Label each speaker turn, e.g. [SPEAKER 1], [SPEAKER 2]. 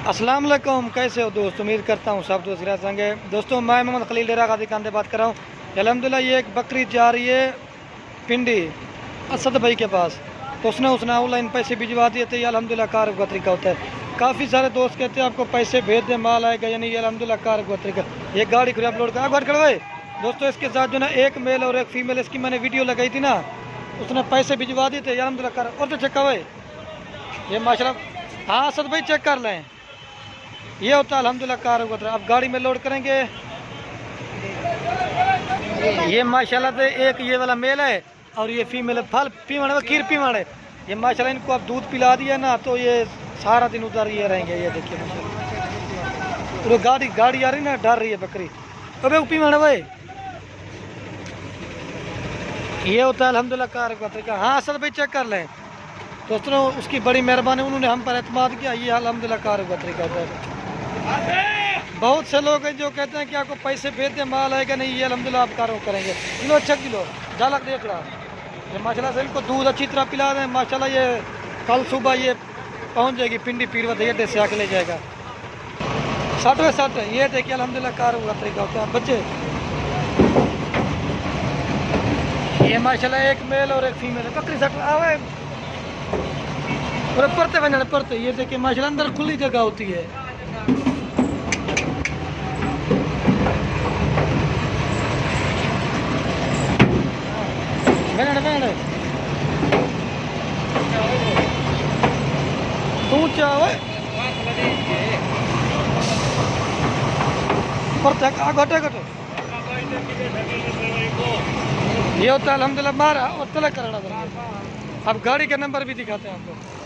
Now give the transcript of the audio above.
[SPEAKER 1] अस्सलाम वालेकुम, कैसे हो दोस्त। उम्मीद करता हूँ सब दोस्त रह संगे। दोस्तों मैं मोहम्मद खलील डेरा गाजी खान से बात कर रहा हूँ। अल्हम्दुलिल्लाह ये एक बकरी जा रही है पिंडी असद भाई के पास, तो उसने ऑनलाइन पैसे भिजवा दिए थे। ये अल्हम्दुलिल्लाह कार का तरीका होता है। काफ़ी सारे दोस्त कहते हैं आपको पैसे भेज दे माल आएगा, यानी ये अल्हम्दुलिल्लाह कार का तरीका। ये गाड़ी खुद अपलोड कर बात करवाए दोस्तों। इसके साथ जो ना एक मेल और एक फीमेल, इसकी मैंने वीडियो लगाई थी ना, उसने पैसे भिजवा दिए थे। ये अल्हम्दुलिल्लाह कार और तो चेक करवाए ये माशाल्लाह। हाँ असद भाई चेक कर लें, ये होता है अल्हम्दुलिल्लाह कार उतर। अब गाड़ी में लोड करेंगे। ये माशाल्लाह से एक ये वाला मेल है और ये फीमेल है। फल पीवण है, खीर पीवण है। ये माशाल्लाह इनको अब दूध पिला दिया ना तो ये सारा दिन उधर ये रहेंगे। ये देखिए माशाल्लाह, तो गाड़ी आ रही ना, डर रही है बकरी। अबे पीवण है भाई, ये होता है अल्हम्दुलिल्लाह कार का तरीका। हाँ असद भाई चेक कर लें दोस्तों, उसकी बड़ी मेहरबानी, उन्होंने हम पर एतमाद किया। ये अल्हम्दुलिल्लाह कार का तरीका होता है। बहुत से लोग हैं जो कहते हैं कि आपको पैसे भेज दे माल आएगा नहीं। ये अल्हम्दुलिल्लाह आप कारों करेंगे। किलो अच्छा किलो झालक देख रहा। ये माशाल्लाह से इनको दूध अच्छी तरह पिला दें। माशाल्लाह ये कल सुबह ये पहुंच जाएगी पिंडी पीरवा अड्डे से आके ले जाएगा। 60 ये देखिए अल्हम्दुलिल्लाह कारों का तरीका होता है बच्चे। ये माशाल्लाह एक मेल और एक फीमेल है। बकरी 60 आवे और पड़ते बन पड़ते। ये देखिए माशाल्लाह अंदर खुली जगह होती है। तू चाहे घटे घटे ये होता है अल्हम्दुलिल्लाह। मारा और तलक करना। अब गाड़ी का नंबर भी दिखाते हैं आपको।